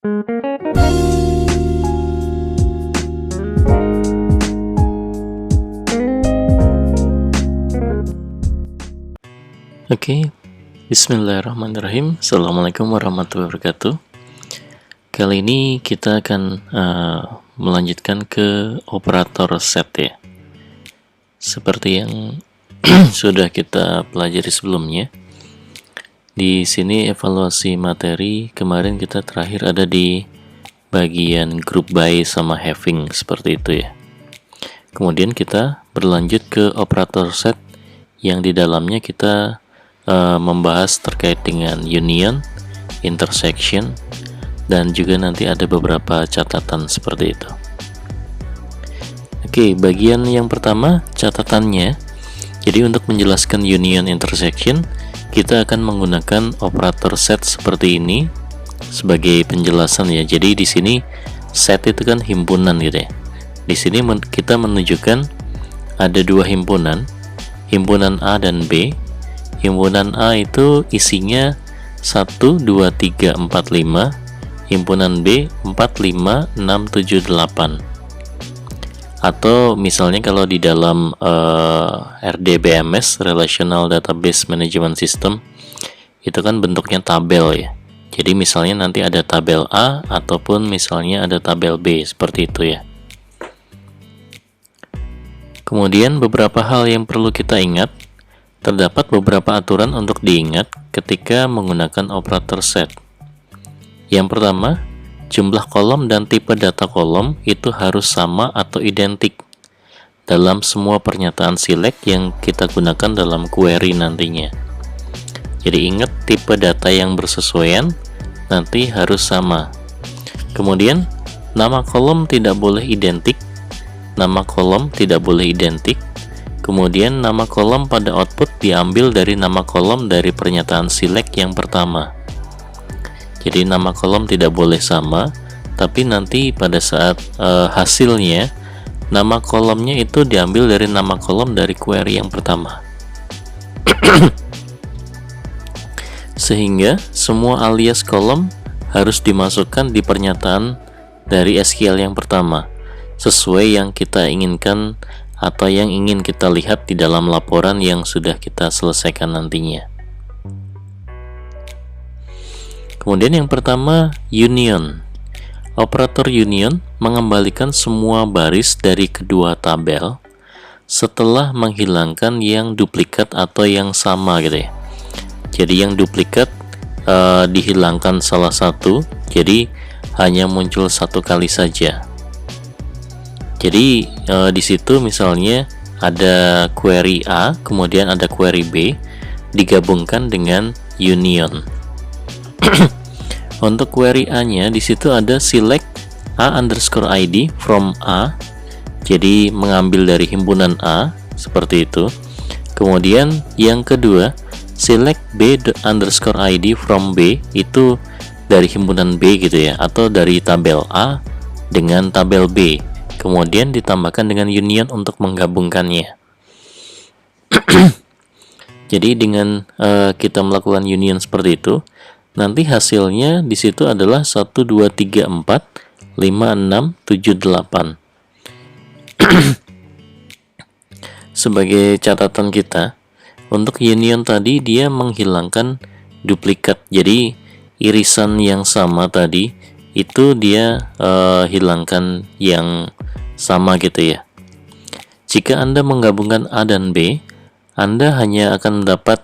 Oke, bismillahirrahmanirrahim. Assalamualaikum warahmatullahi wabarakatuh. Kali ini kita akan melanjutkan ke operator set ya. Seperti yang sudah kita pelajari sebelumnya. Di sini evaluasi materi, kemarin kita terakhir ada di bagian group by sama having seperti itu ya. Kemudian kita berlanjut ke operator set yang di dalamnya kita membahas terkait dengan union, intersection, dan juga nanti ada beberapa catatan seperti itu. Oke, bagian yang pertama catatannya. Jadi untuk menjelaskan union intersection, kita akan menggunakan operator set seperti ini sebagai penjelasan ya. Jadi di sini set itu kan himpunan gitu ya. Di sini kita menunjukkan ada dua himpunan, himpunan A dan B. Himpunan A itu isinya 1, 2, 3, 4, 5. Himpunan B 4, 5, 6, 7, 8. Atau misalnya kalau di dalam RDBMS Relational Database Management System itu kan bentuknya tabel ya. Jadi misalnya nanti ada tabel A ataupun misalnya ada tabel B seperti itu ya. Kemudian beberapa hal yang perlu kita ingat. Terdapat beberapa aturan untuk diingat ketika menggunakan operator set. Yang pertama, jumlah kolom dan tipe data kolom itu harus sama atau identik dalam semua pernyataan select yang kita gunakan dalam query nantinya. Jadi ingat tipe data yang bersesuaian nanti harus sama. Kemudian nama kolom tidak boleh identik. Nama kolom tidak boleh identik. Kemudian nama kolom pada output diambil dari nama kolom dari pernyataan select yang pertama. Jadi nama kolom tidak boleh sama, tapi nanti pada saat hasilnya nama kolomnya itu diambil dari nama kolom dari query yang pertama. Sehingga semua alias kolom harus dimasukkan di pernyataan dari SQL yang pertama sesuai yang kita inginkan atau yang ingin kita lihat di dalam laporan yang sudah kita selesaikan nantinya. Kemudian yang pertama, union. Operator union mengembalikan semua baris dari kedua tabel setelah menghilangkan yang duplikat atau yang sama gitu ya. Jadi yang duplikat dihilangkan salah satu, jadi hanya muncul satu kali saja. Jadi di situ misalnya ada query A, kemudian ada query B, digabungkan dengan union. Untuk query A-nya di situ ada select A_ID from A, jadi mengambil dari himpunan A seperti itu. Kemudian yang kedua select B_ID from B, itu dari himpunan B gitu ya, atau dari tabel A dengan tabel B. Kemudian ditambahkan dengan union untuk menggabungkannya. Jadi dengan kita melakukan union seperti itu, nanti hasilnya di situ adalah 1, 2, 3, 4, 5, 6, 7, 8. Sebagai catatan kita, untuk union tadi dia menghilangkan duplikat. Jadi irisan yang sama tadi itu dia hilangkan yang sama gitu ya. Jika Anda menggabungkan A dan B, Anda hanya akan mendapat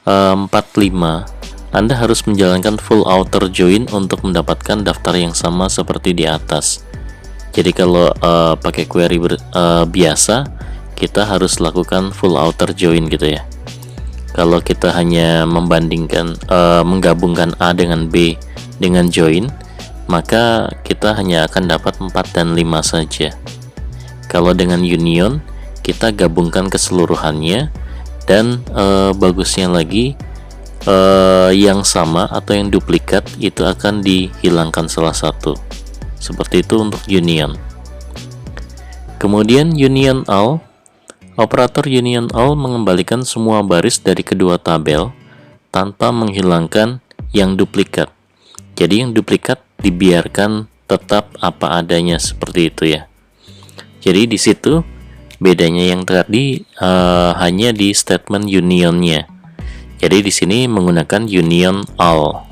4, 5. Anda harus menjalankan full outer join untuk mendapatkan daftar yang sama seperti di atas. Jadi kalau pakai query biasa, kita harus lakukan full outer join gitu ya. Kalau kita hanya membandingkan menggabungkan A dengan B dengan join, maka kita hanya akan dapat 4 dan 5 saja. Kalau dengan union, kita gabungkan keseluruhannya, dan bagusnya lagi yang sama atau yang duplikat itu akan dihilangkan salah satu. Seperti itu untuk union. Kemudian union all, operator union all mengembalikan semua baris dari kedua tabel tanpa menghilangkan yang duplikat. Jadi yang duplikat dibiarkan tetap apa adanya seperti itu ya. Jadi di situ bedanya yang tadi hanya di statement unionnya. Jadi di sini menggunakan union all.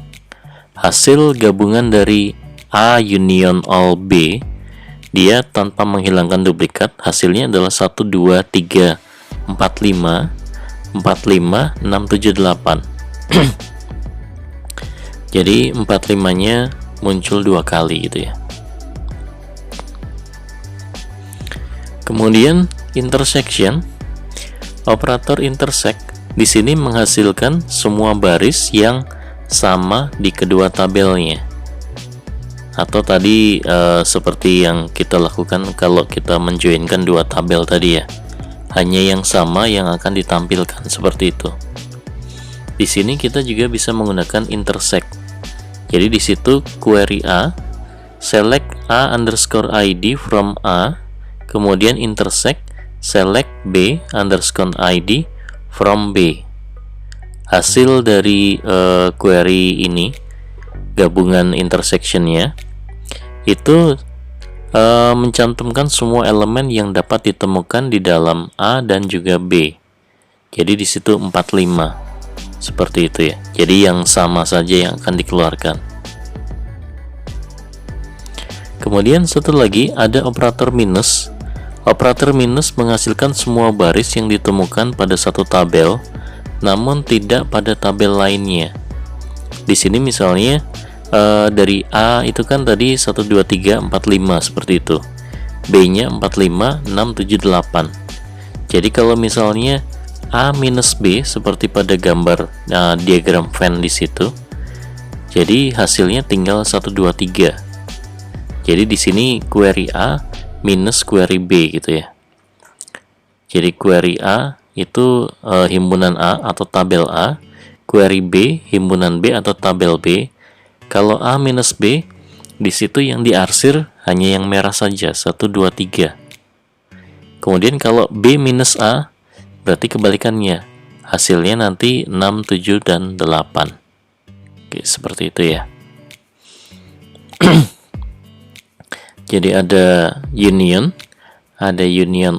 Hasil gabungan dari A union all B, dia tanpa menghilangkan duplikat, hasilnya adalah 1, 2, 3, 4, 5, 4, 5, 6, 7, 8. Jadi 4, 5-nya muncul 2 kali gitu ya. Kemudian intersection, operator intersect di sini menghasilkan semua baris yang sama di kedua tabelnya. Atau tadi seperti yang kita lakukan kalau kita menjoinkan dua tabel tadi ya, hanya yang sama yang akan ditampilkan seperti itu. Di sini kita juga bisa menggunakan intersect. Jadi di situ query A, select A underscore ID from A, kemudian intersect select B underscore ID from B. Hasil dari query ini, gabungan intersectionnya itu mencantumkan semua elemen yang dapat ditemukan di dalam A dan juga B. Jadi di situ 4, 5 seperti itu ya. Jadi yang sama saja yang akan dikeluarkan. Kemudian satu lagi ada operator minus. Operator minus menghasilkan semua baris yang ditemukan pada satu tabel, namun tidak pada tabel lainnya. Di sini misalnya dari A itu kan tadi 1, 2, 3, 4, 5 seperti itu. B-nya 4, 5, 6, 7, 8. Jadi kalau misalnya A minus B seperti pada gambar diagram Venn di situ, jadi hasilnya tinggal 1, 2, 3. Jadi di sini query A minus query B gitu ya. Jadi query A itu himpunan A atau tabel A, query B himpunan B atau tabel B. Kalau A minus B, di situ yang diarsir hanya yang merah saja, 1, 2, 3. Kemudian kalau B minus A, berarti kebalikannya. Hasilnya nanti 6, 7, dan 8. Oke, seperti itu ya. Jadi ada union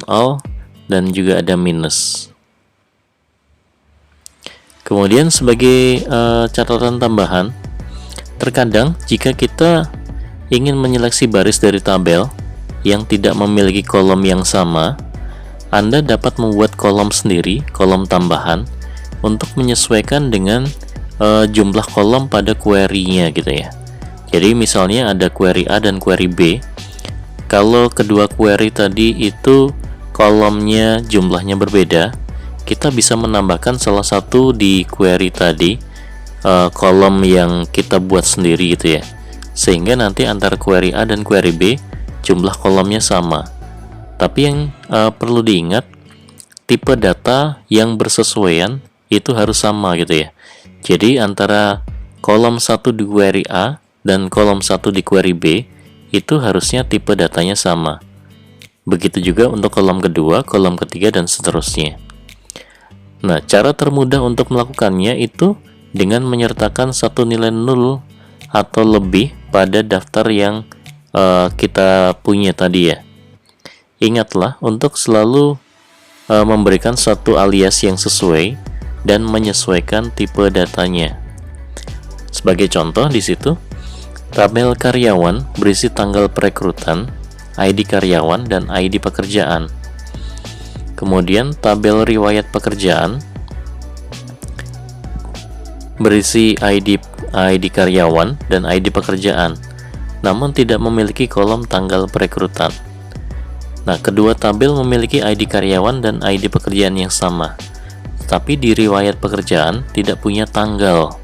all, dan juga ada minus. Kemudian sebagai catatan tambahan, terkadang jika kita ingin menyeleksi baris dari tabel yang tidak memiliki kolom yang sama, Anda dapat membuat kolom sendiri, kolom tambahan, untuk menyesuaikan dengan jumlah kolom pada query-nya gitu ya. Jadi misalnya ada query A dan query B. Kalau kedua query tadi itu kolomnya jumlahnya berbeda, kita bisa menambahkan salah satu di query tadi, kolom yang kita buat sendiri gitu ya, sehingga nanti antara query A dan query B jumlah kolomnya sama. Tapi yang perlu diingat, tipe data yang bersesuaian itu harus sama gitu ya. Jadi antara kolom 1 di query A dan kolom 1 di query B itu harusnya tipe datanya sama. Begitu juga untuk kolom kedua, kolom ketiga, dan seterusnya. Nah, cara termudah untuk melakukannya itu dengan menyertakan satu nilai 0 atau lebih pada daftar yang kita punya tadi ya. Ingatlah untuk selalu memberikan satu alias yang sesuai dan menyesuaikan tipe datanya. Sebagai contoh di situ, tabel karyawan berisi tanggal perekrutan, ID karyawan, dan ID pekerjaan. Kemudian tabel riwayat pekerjaan berisi ID karyawan dan ID pekerjaan, namun tidak memiliki kolom tanggal perekrutan. Nah, kedua tabel memiliki ID karyawan dan ID pekerjaan yang sama, tapi di riwayat pekerjaan tidak punya tanggal.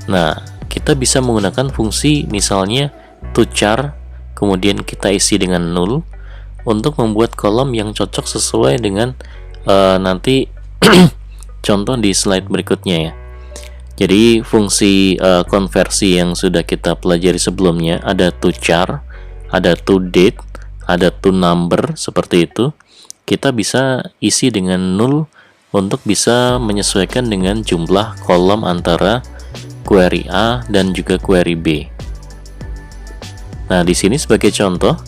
Nah, kita bisa menggunakan fungsi misalnya toChar, kemudian kita isi dengan 0 untuk membuat kolom yang cocok sesuai dengan nanti contoh di slide berikutnya ya. Jadi fungsi konversi yang sudah kita pelajari sebelumnya ada toChar, ada toDate, ada toNumber seperti itu. Kita bisa isi dengan 0 untuk bisa menyesuaikan dengan jumlah kolom antara query A dan juga query B. Nah, di sini sebagai contoh,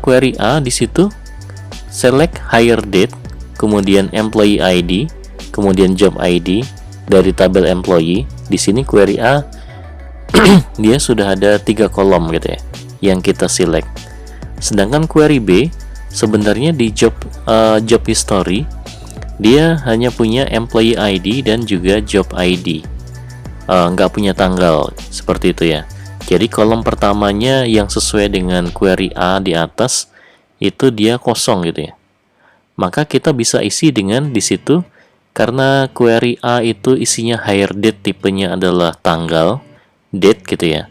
query A di situ select hire date, kemudian employee ID, kemudian job ID dari tabel employee. Di sini query A dia sudah ada 3 kolom gitu ya yang kita select. Sedangkan query B sebenarnya di job history dia hanya punya employee ID dan juga job ID, nggak punya tanggal seperti itu ya. Jadi kolom pertamanya yang sesuai dengan query A di atas itu dia kosong gitu ya. Maka kita bisa isi dengan di situ, karena query A itu isinya hire date, tipenya adalah tanggal, date gitu ya.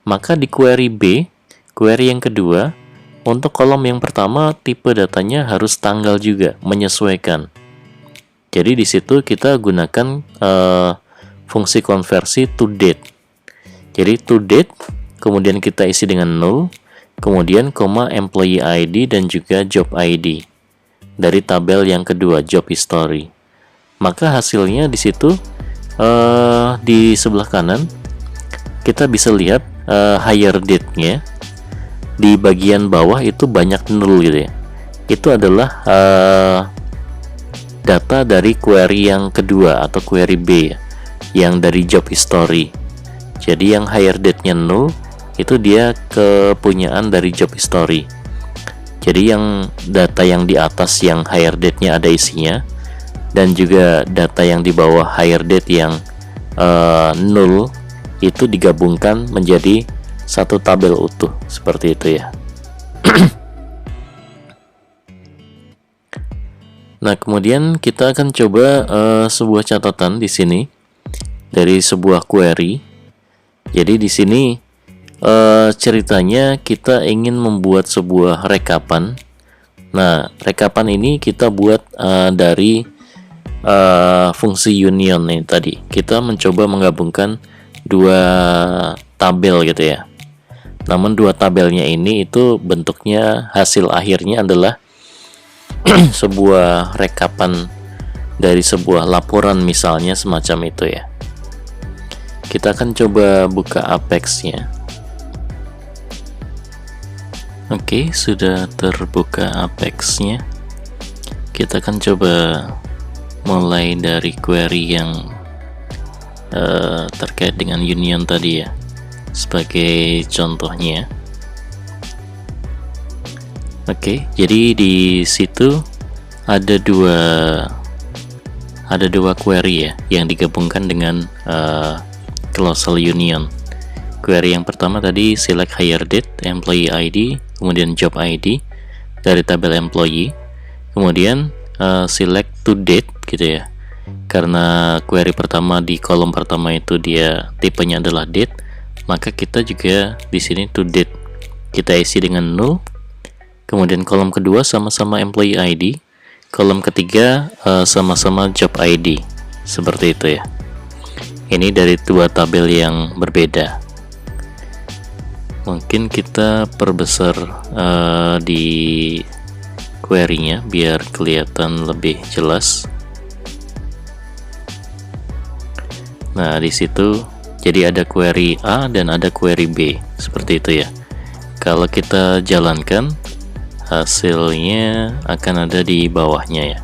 Maka di query B, query yang kedua, untuk kolom yang pertama tipe datanya harus tanggal juga, menyesuaikan. Jadi di situ kita gunakan fungsi konversi to date. Jadi to date, kemudian kita isi dengan null, kemudian koma employee ID dan juga job ID dari tabel yang kedua, job history. Maka hasilnya di situ di sebelah kanan kita bisa lihat hire date-nya di bagian bawah itu banyak null gitu ya. Itu adalah data dari query yang kedua atau query B ya, yang dari job history. Jadi yang hire date-nya null itu dia kepunyaan dari job history. Jadi yang data yang di atas yang hire date-nya ada isinya, dan juga data yang di bawah hire date yang null itu digabungkan menjadi satu tabel utuh seperti itu ya. Nah, kemudian kita akan coba sebuah catatan di sini dari sebuah query. Jadi di sini ceritanya kita ingin membuat sebuah rekapan. Nah, rekapan ini kita buat dari fungsi union nih tadi. Kita mencoba menggabungkan dua tabel gitu ya. Namun dua tabelnya ini itu bentuknya hasil akhirnya adalah sebuah rekapan dari sebuah laporan misalnya semacam itu ya. Kita akan coba buka Apex-nya. Oke, sudah terbuka Apex-nya. Kita akan coba mulai dari query yang terkait dengan union tadi ya, sebagai contohnya. Oke, jadi di situ ada dua query ya yang digabungkan dengan clausal union. Query yang pertama tadi select hire date, employee ID, kemudian job ID dari tabel employee, kemudian select to date gitu ya. Karena query pertama di kolom pertama itu dia tipenya adalah date, maka kita juga di sini to date kita isi dengan null. Kemudian kolom kedua sama-sama employee ID, kolom ketiga sama-sama job ID, seperti itu ya. Ini dari dua tabel yang berbeda. Mungkin kita perbesar di query-nya biar kelihatan lebih jelas. Nah, di situ jadi ada query A dan ada query B, seperti itu ya. Kalau kita jalankan, hasilnya akan ada di bawahnya ya.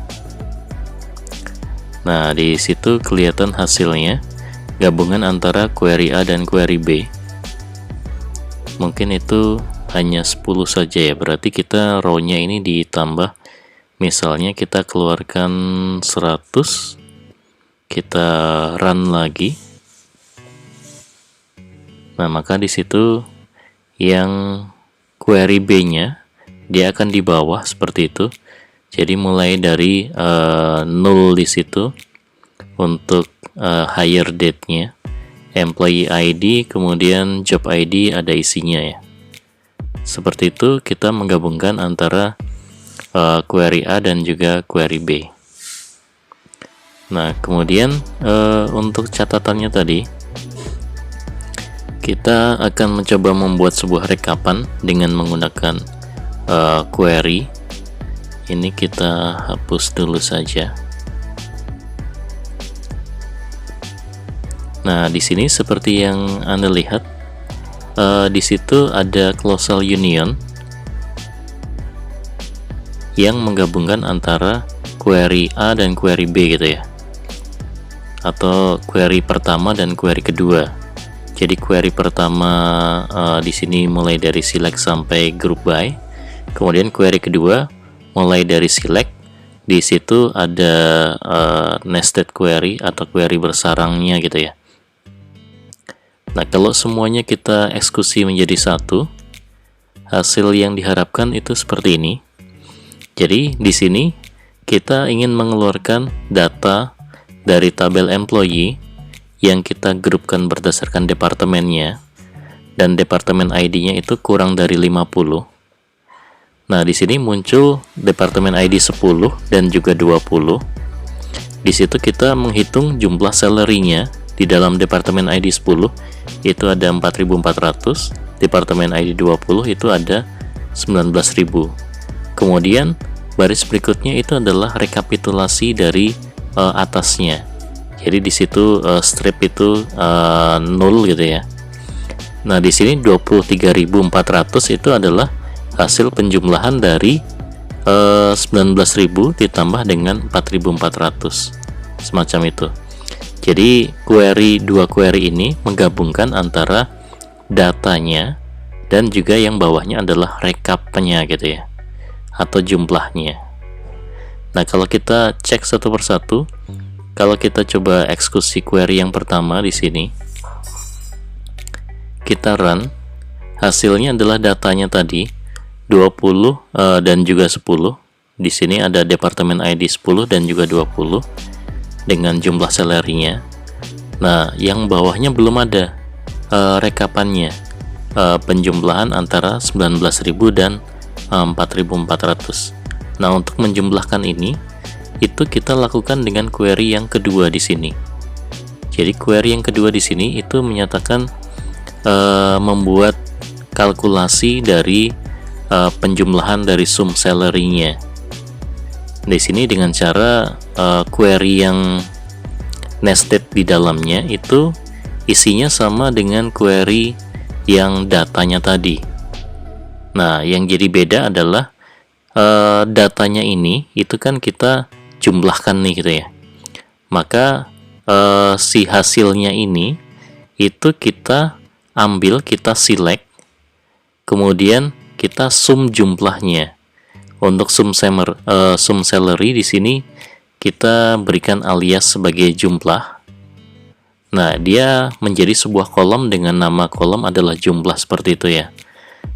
Nah, di situ kelihatan hasilnya gabungan antara query A dan query B. Mungkin itu hanya 10 saja ya, berarti kita row-nya ini ditambah. Misalnya kita keluarkan 100, kita run lagi. Nah, maka di situ yang query B-nya dia akan di bawah seperti itu. Jadi mulai dari null di situ untuk hire date-nya, employee ID, kemudian job ID ada isinya ya. Seperti itu kita menggabungkan antara query A dan juga query B. Nah, kemudian untuk catatannya tadi, kita akan mencoba membuat sebuah rekapan dengan menggunakan query. Ini kita hapus dulu saja. Nah, di sini seperti yang Anda lihat, di situ ada closal union yang menggabungkan antara query A dan query B gitu ya, atau query pertama dan query kedua. Jadi query pertama di sini mulai dari select sampai group by, kemudian query kedua mulai dari select, di situ ada nested query atau query bersarangnya gitu ya. Nah, kalau semuanya kita eksekusi menjadi satu, hasil yang diharapkan itu seperti ini. Jadi di sini kita ingin mengeluarkan data dari tabel employee yang kita grupkan berdasarkan departemennya, dan departemen ID-nya itu kurang dari 50. Nah, di sini muncul departemen ID 10 dan juga 20. Di situ kita menghitung jumlah salary-nya. Di dalam departemen ID 10 itu ada 4.400, departemen ID 20 itu ada 19.000. Kemudian baris berikutnya itu adalah rekapitulasi dari atasnya. Jadi di situ strip itu 0 gitu ya. Nah, di sini 23.400 itu adalah hasil penjumlahan dari 19.000 ditambah dengan 4.400, semacam itu. Jadi dua query ini menggabungkan antara datanya dan juga yang bawahnya adalah rekapnya gitu ya, atau jumlahnya. Nah, kalau kita cek satu persatu, kalau kita coba eksekusi query yang pertama di sini, kita run, hasilnya adalah datanya tadi 20 dan juga 10. Di sini ada departemen ID 10 dan juga 20 dengan jumlah salary-nya. Nah, yang bawahnya belum ada rekapannya, penjumlahan antara 19.000 dan 4.400. Nah, untuk menjumlahkan ini, itu kita lakukan dengan query yang kedua di sini. Jadi query yang kedua di sini itu menyatakan membuat kalkulasi dari penjumlahan dari sum salary-nya. Di sini dengan cara query yang nested di dalamnya itu isinya sama dengan query yang datanya tadi. Nah, yang jadi beda adalah datanya ini itu kan kita jumlahkan nih gitu ya. Maka si hasilnya ini itu kita ambil, kita select, kemudian kita sum jumlahnya. Untuk sum salary di sini kita berikan alias sebagai jumlah. Nah, dia menjadi sebuah kolom dengan nama kolom adalah jumlah, seperti itu ya.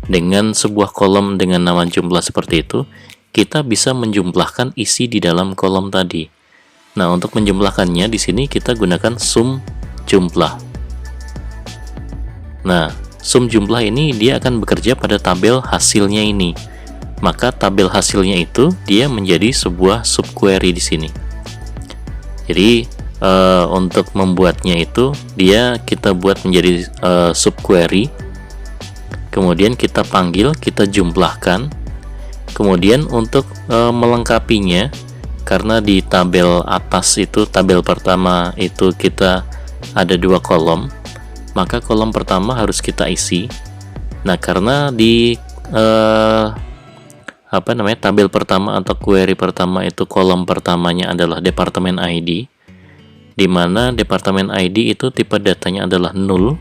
Dengan sebuah kolom dengan nama jumlah seperti itu, kita bisa menjumlahkan isi di dalam kolom tadi. Nah, untuk menjumlahkannya di sini kita gunakan sum jumlah. Nah, sum jumlah ini dia akan bekerja pada tabel hasilnya ini. Maka tabel hasilnya itu dia menjadi sebuah subquery di sini. Jadi untuk membuatnya itu kita buat menjadi subquery. Kemudian kita panggil, kita jumlahkan. Kemudian untuk melengkapinya, karena di tabel atas itu, tabel pertama itu kita ada 2 kolom, maka kolom pertama harus kita isi. Nah, karena di tabel pertama atau query pertama itu kolom pertamanya adalah departemen ID, di mana departemen ID itu tipe datanya adalah 0,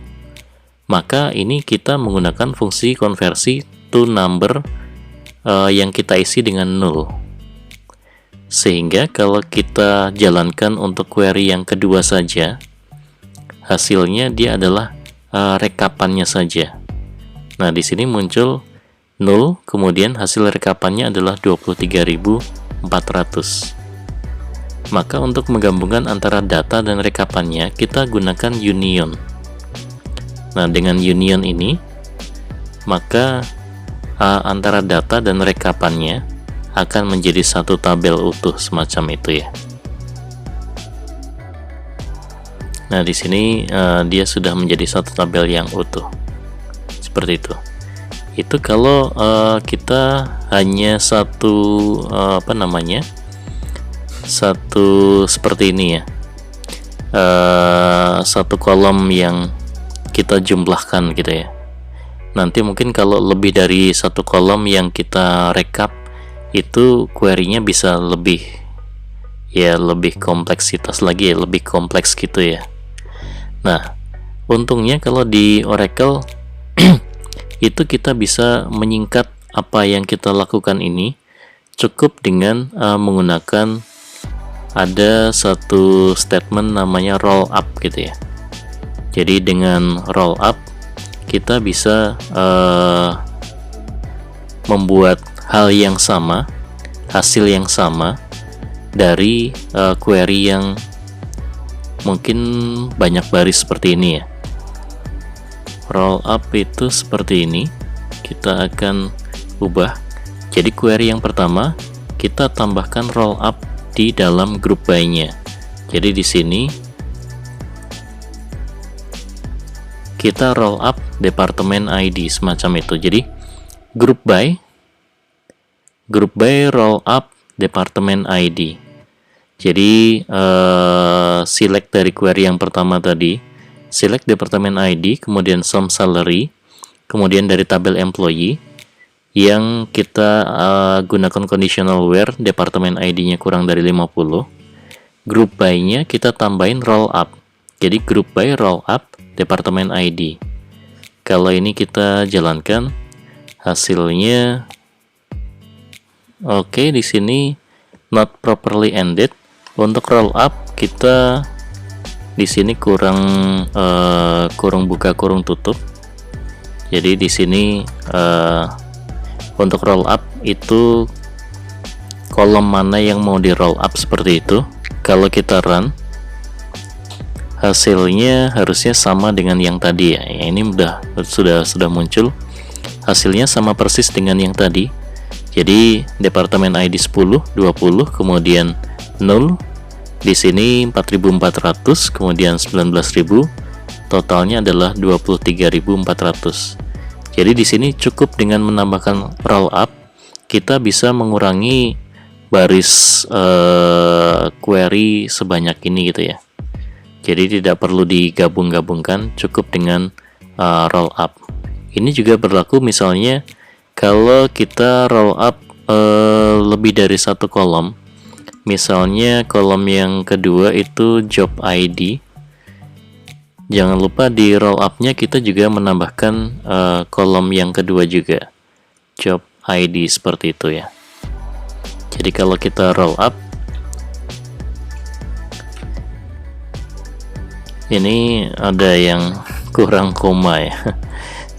maka ini kita menggunakan fungsi konversi to number yang kita isi dengan 0. Sehingga kalau kita jalankan untuk query yang kedua saja, hasilnya dia adalah rekapannya saja. Nah, di sini muncul 0, kemudian hasil rekapannya adalah 23.400. Maka untuk menggabungkan antara data dan rekapannya, kita gunakan union. Nah, dengan union ini, maka antara data dan rekapannya akan menjadi satu tabel utuh, semacam itu ya. Nah, di sini dia sudah menjadi satu tabel yang utuh, seperti itu. Itu kalau kita hanya satu satu seperti ini ya, satu kolom yang kita jumlahkan gitu ya. Nanti mungkin kalau lebih dari satu kolom yang kita rekap, itu query-nya bisa lebih kompleksitas lagi ya, lebih kompleks gitu ya. Nah, untungnya kalau di Oracle itu kita bisa menyingkat apa yang kita lakukan ini cukup dengan menggunakan ada satu statement namanya roll up gitu ya. Jadi dengan roll up kita bisa membuat hal yang sama, hasil yang sama dari query yang mungkin banyak baris seperti ini ya. Roll up itu seperti ini. Kita akan ubah. Jadi query yang pertama kita tambahkan roll up di dalam group by-nya. Jadi di sini kita roll up departemen ID semacam itu. Jadi group by roll up departemen ID. Jadi select dari query yang pertama tadi, select departemen ID, kemudian sum salary, kemudian dari tabel employee yang kita gunakan conditional where departemen ID-nya kurang dari 50. Group by-nya kita tambahin roll up. Jadi group by roll up departemen ID. Kalau ini kita jalankan, hasilnya oke. Di sini not properly ended. Untuk roll up kita di sini kurang buka kurung tutup. Jadi di sini untuk roll up itu kolom mana yang mau di roll up seperti itu. Kalau kita run, hasilnya harusnya sama dengan yang tadi ya. Ini sudah muncul. Hasilnya sama persis dengan yang tadi. Jadi departemen ID 10, 20, kemudian 0. Di sini 4.400, kemudian 19.000. Totalnya adalah 23.400. Jadi di sini cukup dengan menambahkan roll up, kita bisa mengurangi baris query sebanyak ini gitu ya. Jadi tidak perlu digabung-gabungkan, cukup dengan roll up. Ini juga berlaku misalnya kalau kita roll up lebih dari satu kolom. Misalnya kolom yang kedua itu job ID. Jangan lupa di roll up-nya kita juga menambahkan kolom yang kedua juga, job ID seperti itu ya. Jadi kalau kita roll up, ini ada yang kurang koma ya.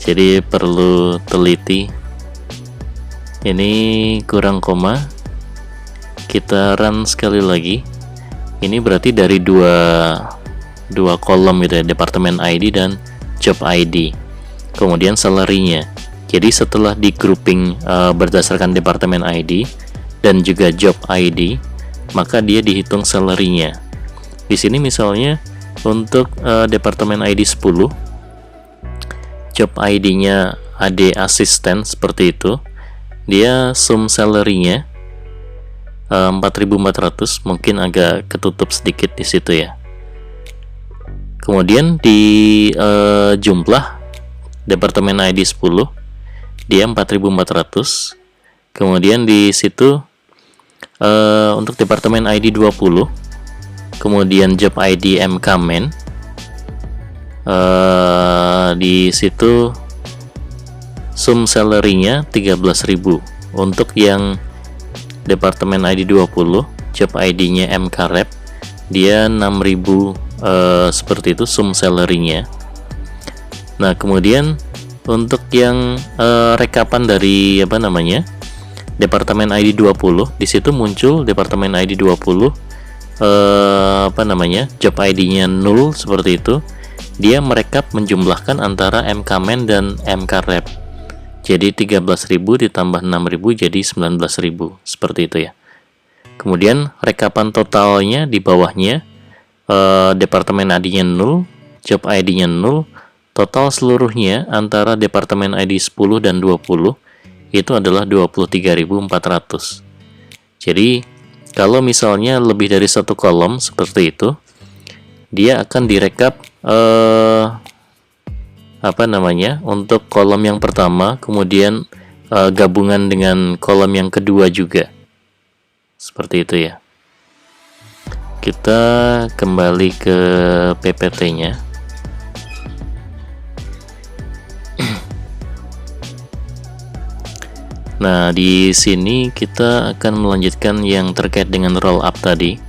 Jadi perlu teliti. Ini kurang koma. Kita run sekali lagi. Ini berarti dari dua kolom gitu ya, departemen ID dan job ID. Kemudian salary-nya. Jadi setelah di grouping berdasarkan departemen ID dan juga job ID, maka dia dihitung salary-nya. Di sini misalnya untuk departemen ID 10, job ID-nya AD asisten seperti itu, dia sum salary-nya 4.400, mungkin agak ketutup sedikit di situ ya. Kemudian di jumlah departemen ID 10, dia 4.400. Kemudian di situ untuk departemen ID 20, kemudian job ID MKmen, di situ sum salary-nya 13.000. Untuk yang departemen ID 20, job ID-nya MKrep, dia 6.000 seperti itu sum salary-nya. Nah, kemudian untuk yang rekapan dari departemen ID 20, di situ muncul departemen ID 20 job ID-nya 0 seperti itu. Dia merekap menjumlahkan antara MKmen dan MKrep. Jadi 13.000 ditambah 6.000 jadi 19.000 seperti itu ya. Kemudian rekapan totalnya di bawahnya, departemen ID-nya 0, job ID-nya 0, total seluruhnya antara departemen ID 10 dan 20 itu adalah 23.400. Jadi kalau misalnya lebih dari satu kolom seperti itu, dia akan direkap untuk kolom yang pertama, kemudian gabungan dengan kolom yang kedua juga. Seperti itu ya. Kita kembali ke PPT-nya. Nah, di sini kita akan melanjutkan yang terkait dengan roll up tadi.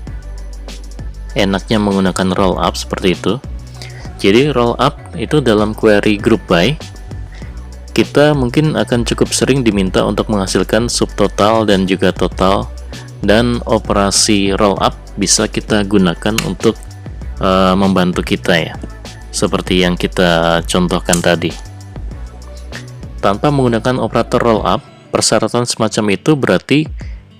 Enaknya menggunakan roll up seperti itu. Jadi roll up itu dalam query group by, kita mungkin akan cukup sering diminta untuk menghasilkan subtotal dan juga total, dan operasi roll up bisa kita gunakan untuk membantu kita ya, seperti yang kita contohkan tadi. Tanpa menggunakan operator roll up, persyaratan semacam itu berarti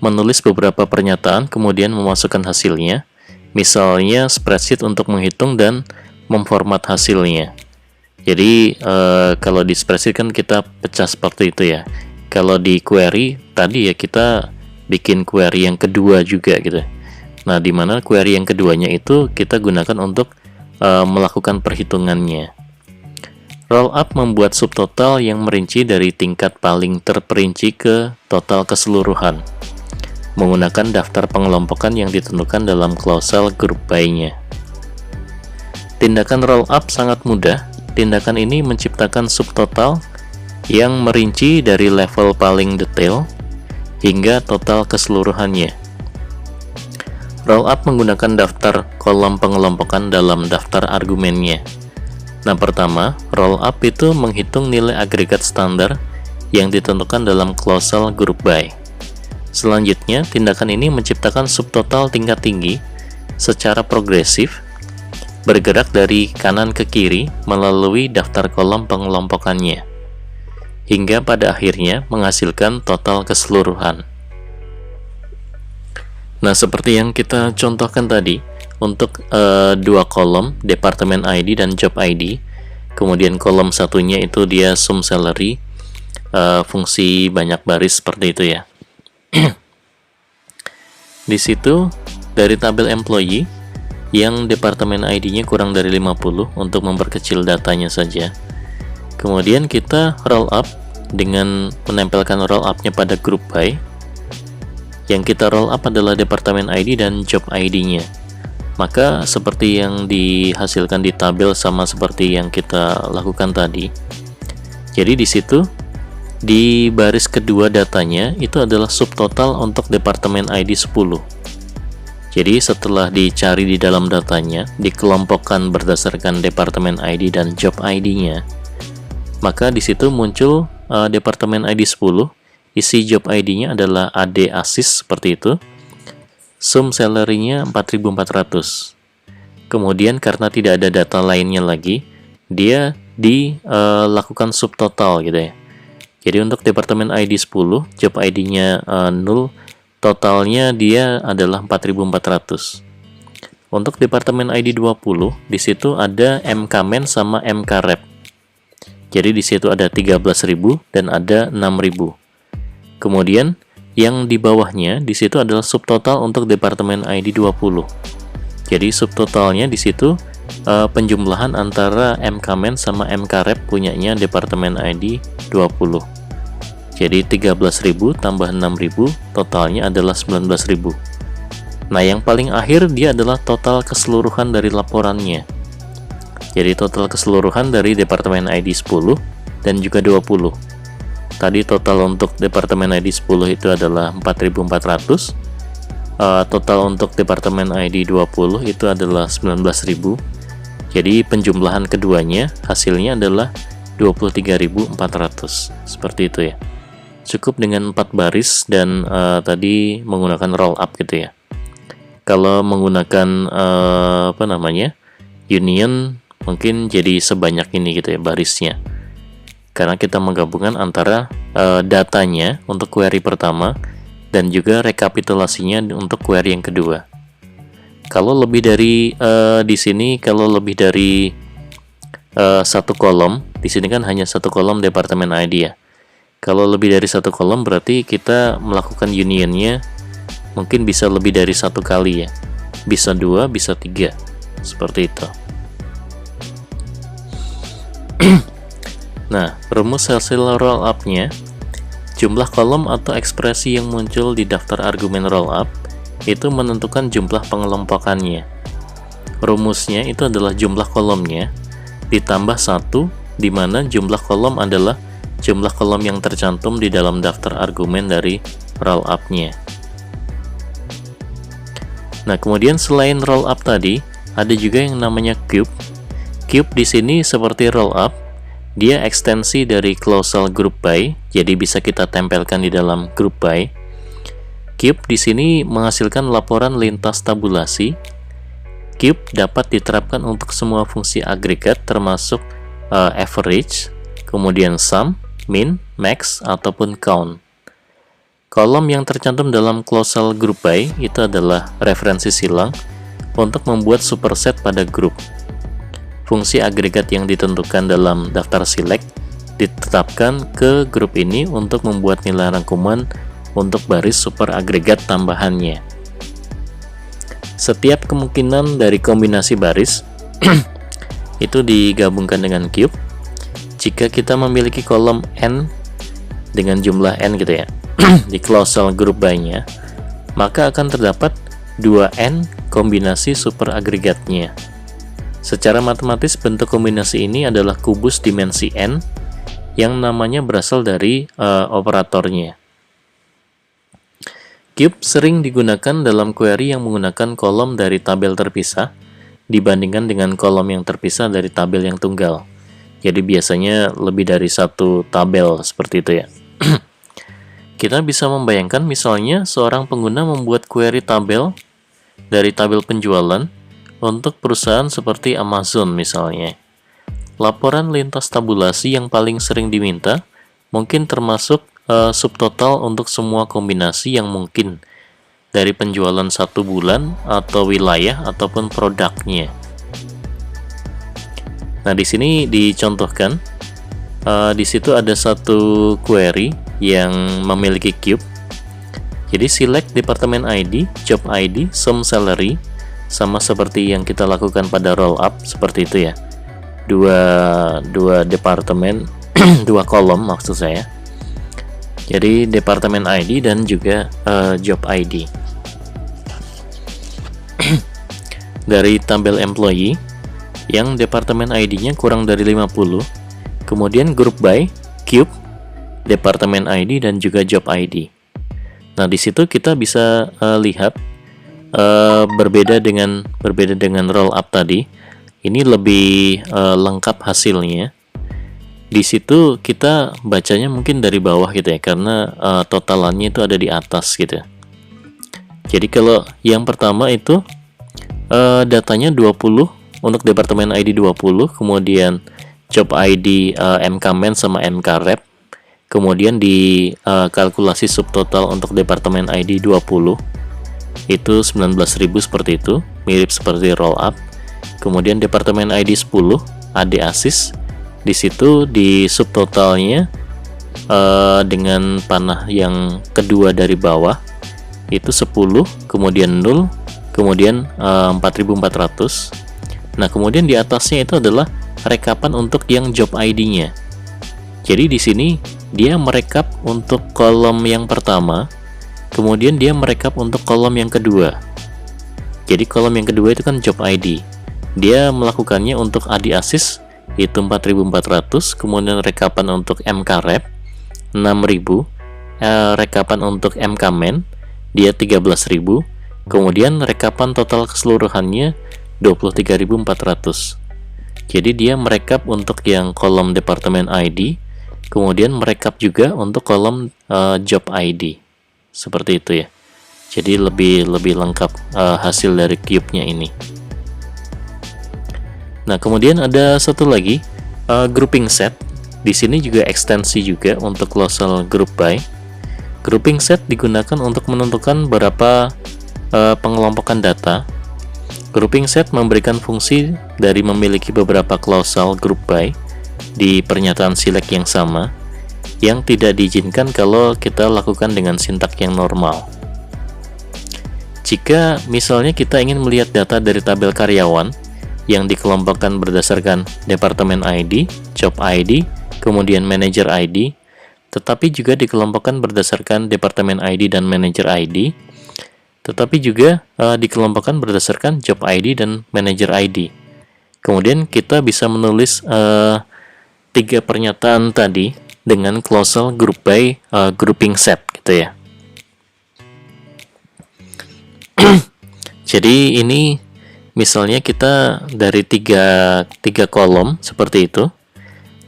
menulis beberapa pernyataan kemudian memasukkan hasilnya, misalnya spreadsheet untuk menghitung dan memformat hasilnya. Jadi kalau di spreadsheet kan kita pecah seperti itu ya. Kalau di query tadi ya kita bikin query yang kedua juga gitu. Nah, dimana query yang keduanya itu kita gunakan untuk melakukan perhitungannya. Roll up membuat subtotal yang merinci dari tingkat paling terperinci ke total keseluruhan, menggunakan daftar pengelompokan yang ditentukan dalam klausel group by-nya. Tindakan roll up sangat mudah. Tindakan ini menciptakan subtotal yang merinci dari level paling detail hingga total keseluruhannya. Roll up menggunakan daftar kolom pengelompokan dalam daftar argumennya. Nah, pertama, roll up itu menghitung nilai agregat standar yang ditentukan dalam klausel group by. Selanjutnya, tindakan ini menciptakan subtotal tingkat tinggi secara progresif, bergerak dari kanan ke kiri melalui daftar kolom pengelompokannya, hingga pada akhirnya menghasilkan total keseluruhan. Nah, seperti yang kita contohkan tadi, untuk dua kolom, departemen ID dan job ID, kemudian kolom satunya itu dia sum salary, fungsi banyak baris seperti itu ya. Di situ dari tabel employee yang departemen ID-nya kurang dari 50 untuk memperkecil datanya saja. Kemudian kita roll up dengan menempelkan roll up-nya pada group by. Yang kita roll up adalah departemen ID dan job ID-nya. Maka seperti yang dihasilkan di tabel sama seperti yang kita lakukan tadi. Jadi di situ di baris kedua datanya itu adalah subtotal untuk departemen ID 10. Jadi setelah dicari di dalam datanya, dikelompokkan berdasarkan departemen ID dan job ID-nya, maka di situ muncul departemen ID 10, isi job ID-nya adalah AD ASIS seperti itu. Sum salary-nya 4.400. Kemudian karena tidak ada data lainnya lagi, dia dilakukan subtotal gitu ya. Jadi untuk departemen ID 10, job ID-nya 0, totalnya dia adalah 4.400. Untuk departemen ID 20, di situ ada MKmen sama MKrep. Jadi di situ ada 13.000 dan ada 6.000. Kemudian yang di bawahnya di situ adalah subtotal untuk departemen ID 20. Jadi subtotalnya di situ penjumlahan antara MKmen sama MKrep punyanya departemen ID 20. Jadi 13.000 tambah 6.000 totalnya adalah 19.000. Nah, yang paling akhir dia adalah total keseluruhan dari laporannya. Jadi total keseluruhan dari departemen ID 10 dan juga 20. Tadi total untuk departemen ID 10 itu adalah 4.400. Total untuk departemen ID 20 itu adalah 19.000. Jadi penjumlahan keduanya hasilnya adalah 23.400. Seperti itu ya. Cukup dengan 4 baris dan tadi menggunakan roll up gitu ya. Kalau menggunakan union mungkin jadi sebanyak ini gitu ya barisnya. Karena kita menggabungkan antara datanya untuk query pertama dan juga rekapitulasinya untuk query yang kedua. Kalau lebih dari di sini, kalau lebih dari satu kolom, di sini kan hanya satu kolom departemen ID ya. Kalau lebih dari satu kolom berarti kita melakukan unionnya mungkin bisa lebih dari satu kali ya. Bisa 2, bisa 3. Seperti itu. Nah, rumus hasil roll up-nya, jumlah kolom atau ekspresi yang muncul di daftar argumen roll up itu menentukan jumlah pengelompokannya. Rumusnya itu adalah jumlah kolomnya ditambah 1, di mana jumlah kolom adalah jumlah kolom yang tercantum di dalam daftar argumen dari roll up-nya. Nah, kemudian selain roll up tadi, ada juga yang namanya cube. Cube di sini seperti roll up, dia ekstensi dari clausal group by, jadi bisa kita tempelkan di dalam group by. Cube di sini menghasilkan laporan lintas tabulasi. Cube dapat diterapkan untuk semua fungsi agregat termasuk average, kemudian sum, min, max, ataupun count. Kolom yang tercantum dalam clausal group by itu adalah referensi silang untuk membuat superset pada grup. Fungsi agregat yang ditentukan dalam daftar select ditetapkan ke grup ini untuk membuat nilai rangkuman untuk baris super agregat tambahannya. Setiap kemungkinan dari kombinasi baris itu digabungkan dengan cube. Jika kita memiliki kolom n dengan jumlah n gitu ya di clausal group by-nya, maka akan terdapat 2n kombinasi super agregatnya. Secara matematis bentuk kombinasi ini adalah kubus dimensi n yang namanya berasal dari operatornya. Cube sering digunakan dalam query yang menggunakan kolom dari tabel terpisah dibandingkan dengan kolom yang terpisah dari tabel yang tunggal. Jadi biasanya lebih dari satu tabel seperti itu ya. Kita bisa membayangkan misalnya seorang pengguna membuat query tabel dari tabel penjualan untuk perusahaan seperti Amazon misalnya. Laporan lintas tabulasi yang paling sering diminta mungkin termasuk subtotal untuk semua kombinasi yang mungkin dari penjualan 1 bulan atau wilayah ataupun produknya. Nah, di sini dicontohkan di situ ada satu query yang memiliki cube. Jadi select departemen ID, job ID, sum salary, sama seperti yang kita lakukan pada roll up seperti itu ya. Dua departemen, dua kolom maksud saya. Jadi departemen ID dan juga job ID. Dari tabel employee yang departemen ID-nya kurang dari 50, kemudian group by, cube, departemen ID dan juga job ID. Nah, di situ kita bisa lihat berbeda dengan roll up tadi. Ini lebih lengkap hasilnya. Di situ kita bacanya mungkin dari bawah gitu ya, karena totalannya itu ada di atas gitu. Jadi kalau yang pertama itu datanya 20 untuk departemen ID 20, kemudian job ID MKmen sama MKrep, kemudian di kalkulasi subtotal untuk departemen ID 20 itu 19.000 seperti itu, mirip seperti roll up. Kemudian departemen ID 10 AD ASIS, di situ di subtotalnya dengan panah yang kedua dari bawah itu 10, kemudian 0, kemudian 4.400. Nah, kemudian di atasnya itu adalah rekapan untuk yang job ID-nya. Jadi di sini dia merekap untuk kolom yang pertama, kemudian dia merekap untuk kolom yang kedua. Jadi kolom yang kedua itu kan job ID. Dia melakukannya untuk AD ASIS itu 4.400, kemudian rekapan untuk MKrep 6.000, rekapan untuk MKmen dia 13.000, kemudian rekapan total keseluruhannya 23.400. Jadi dia merekap untuk yang kolom departemen ID, kemudian merekap juga untuk kolom job ID. Seperti itu ya. Jadi lebih lengkap hasil dari cube-nya ini. Nah, kemudian ada satu lagi grouping set. Di sini juga ekstensi juga untuk clausal group by. Grouping set digunakan untuk menentukan berapa pengelompokan data. Grouping set memberikan fungsi dari memiliki beberapa clausal group by di pernyataan select yang sama, yang tidak diizinkan kalau kita lakukan dengan sintak yang normal. Jika misalnya kita ingin melihat data dari tabel karyawan yang dikelompokkan berdasarkan departemen ID, job ID, kemudian manager ID, tetapi juga dikelompokkan berdasarkan departemen ID dan manager ID, tetapi juga dikelompokkan berdasarkan job ID dan manager ID. Kemudian kita bisa menulis 3 pernyataan tadi dengan clausal group by grouping set gitu ya. Jadi ini misalnya kita dari tiga kolom seperti itu.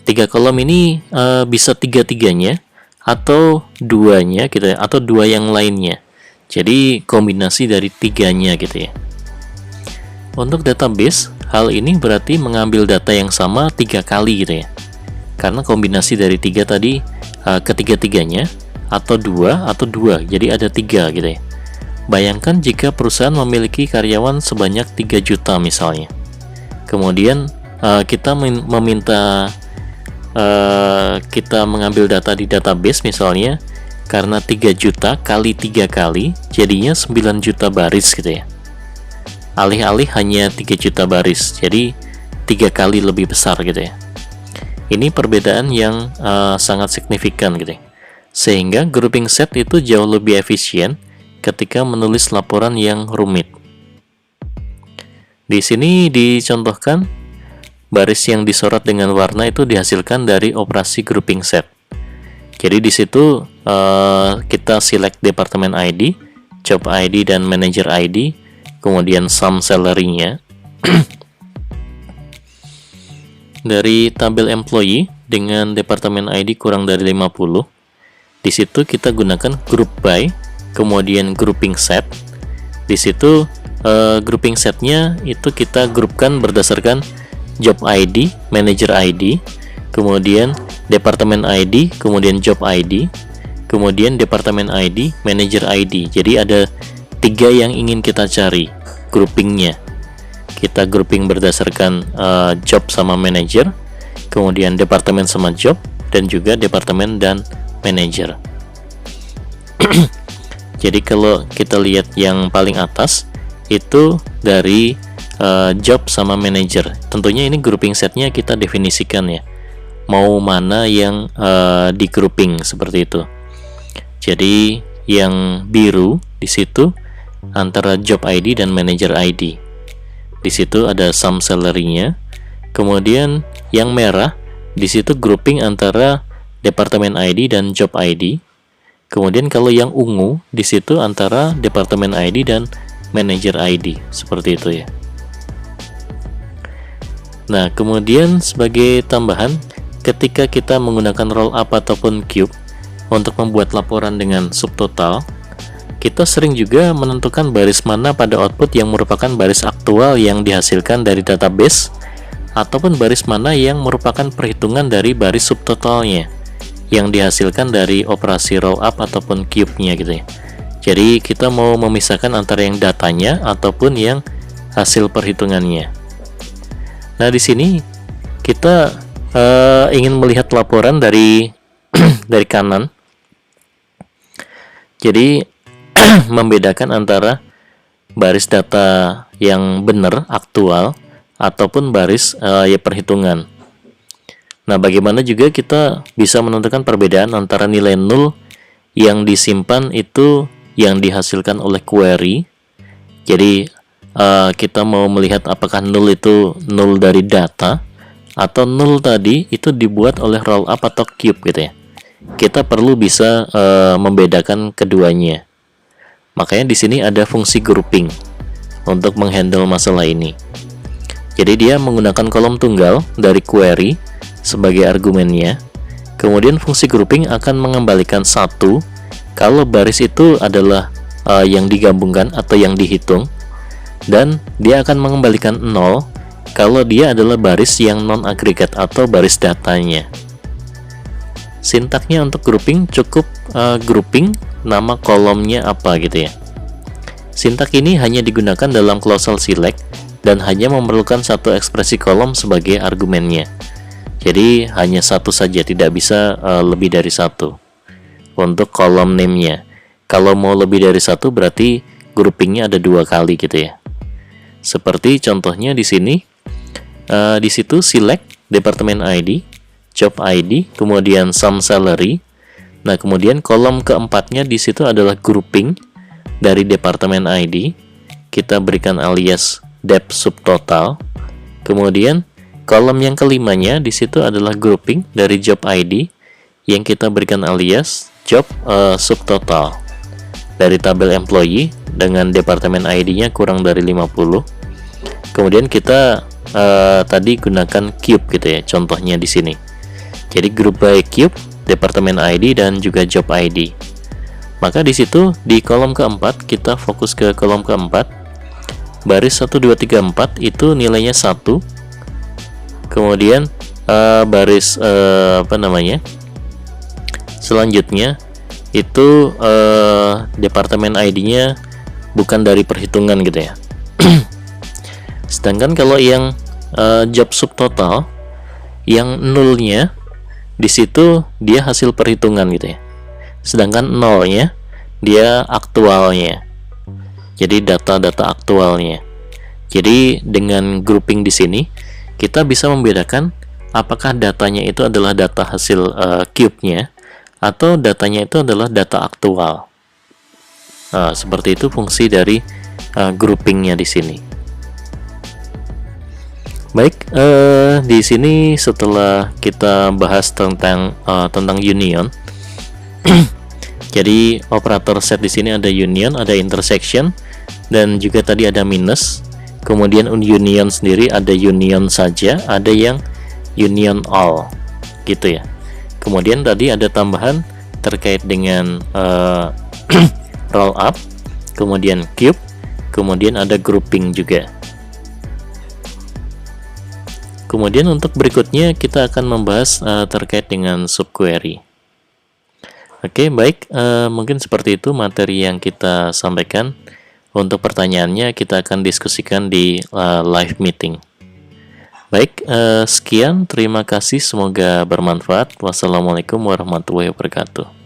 3 kolom ini bisa 3-3-nya atau 2-nya gitu ya, atau 2 yang lainnya. Jadi kombinasi dari 3-nya gitu ya. Untuk database, hal ini berarti mengambil data yang sama 3 kali gitu ya. Karena kombinasi dari 3 tadi ketiga-tiganya atau 2, jadi ada 3 gitu ya. Bayangkan jika perusahaan memiliki karyawan sebanyak 3 juta misalnya. Kemudian kita meminta kita mengambil data di database misalnya, karena 3 juta kali 3 kali jadinya 9 juta baris gitu ya. Alih-alih hanya 3 juta baris, jadi 3 kali lebih besar gitu ya. Ini perbedaan yang sangat signifikan gitu ya. Sehingga grouping set itu jauh lebih efisien ketika menulis laporan yang rumit. Di sini dicontohkan baris yang disorot dengan warna itu dihasilkan dari operasi grouping set. Jadi di situ kita select departemen ID, job ID dan manager ID, kemudian sum salary-nya. Dari tabel employee dengan departemen ID kurang dari 50, di situ kita gunakan group by, kemudian grouping set. Di situ grouping setnya itu kita grupkan berdasarkan job ID, manager ID, kemudian departemen ID, kemudian job ID, kemudian departemen ID, manager ID. Jadi ada 3 yang ingin kita cari groupingnya. Kita grouping berdasarkan job sama manager, kemudian departemen sama job, dan juga departemen dan manager. Jadi kalau kita lihat yang paling atas itu dari job sama manager. Tentunya ini grouping setnya kita definisikan ya. Mau mana yang di grouping seperti itu. Jadi yang biru di situ antara job ID dan manager ID. Di situ ada sum salary-nya. Kemudian yang merah di situ grouping antara departemen ID dan job ID. Kemudian kalau yang ungu di situ antara departemen ID dan manager ID, seperti itu ya. Nah, kemudian sebagai tambahan, ketika kita menggunakan roll up ataupun cube untuk membuat laporan dengan subtotal, kita sering juga menentukan baris mana pada output yang merupakan baris aktual yang dihasilkan dari database, ataupun baris mana yang merupakan perhitungan dari baris subtotalnya yang dihasilkan dari operasi roll up ataupun cube-nya gitu ya. Jadi kita mau memisahkan antara yang datanya ataupun yang hasil perhitungannya. Nah, di sini kita ingin melihat laporan dari dari kanan. Jadi membedakan antara baris data yang benar aktual ataupun baris ya perhitungan. Nah, bagaimana juga kita bisa menentukan perbedaan antara nilai 0 yang disimpan itu yang dihasilkan oleh query. Jadi kita mau melihat apakah 0 itu 0 dari data atau 0 tadi itu dibuat oleh roll up atau cube gitu ya. Kita perlu bisa membedakan keduanya. Makanya di sini ada fungsi grouping untuk menghandle masalah ini. Jadi dia menggunakan kolom tunggal dari query sebagai argumennya. Kemudian fungsi grouping akan mengembalikan 1 kalau baris itu adalah yang digabungkan atau yang dihitung, dan dia akan mengembalikan 0 kalau dia adalah baris yang non-agregat atau baris datanya. Sintaknya untuk grouping cukup grouping nama kolomnya apa gitu ya. Sintak ini hanya digunakan dalam clausal select dan hanya memerlukan satu ekspresi kolom sebagai argumennya. Jadi hanya satu saja, tidak bisa lebih dari satu untuk kolom name-nya. Kalau mau lebih dari satu berarti groupingnya ada 2 kali gitu ya. Seperti contohnya di sini, di situ select departemen ID, job ID, kemudian sum salary. Nah, kemudian kolom keempatnya di situ adalah grouping dari departemen ID. Kita berikan alias dep subtotal. Kemudian kolom yang kelimanya di situ adalah grouping dari job ID yang kita berikan alias job subtotal dari tabel employee dengan departemen ID-nya kurang dari 50. Kemudian kita tadi gunakan cube gitu ya, contohnya di sini. Jadi group by cube, departemen ID dan juga job ID. Maka di situ di kolom keempat kita fokus ke kolom keempat. Baris 1 2 3 4 itu nilainya 1. Kemudian baris selanjutnya itu departemen ID-nya bukan dari perhitungan gitu ya. Sedangkan kalau yang job subtotal yang nulnya di situ dia hasil perhitungan gitu ya. Sedangkan nolnya dia aktualnya. Jadi data-data aktualnya. Jadi dengan grouping di sini kita bisa membedakan apakah datanya itu adalah data hasil cube-nya atau datanya itu adalah data aktual. Nah, seperti itu fungsi dari groupingnya di sini. Baik, di sini setelah kita bahas tentang union, jadi operator set di sini ada union, ada intersection, dan juga tadi ada minus. Kemudian union sendiri ada union saja, ada yang union all, gitu ya. Kemudian tadi ada tambahan terkait dengan roll up, kemudian cube, kemudian ada grouping juga. Kemudian untuk berikutnya kita akan membahas terkait dengan subquery. Oke, baik, mungkin seperti itu materi yang kita sampaikan. Untuk pertanyaannya kita akan diskusikan di live meeting. Baik, sekian, terima kasih, semoga bermanfaat. Wassalamualaikum warahmatullahi wabarakatuh.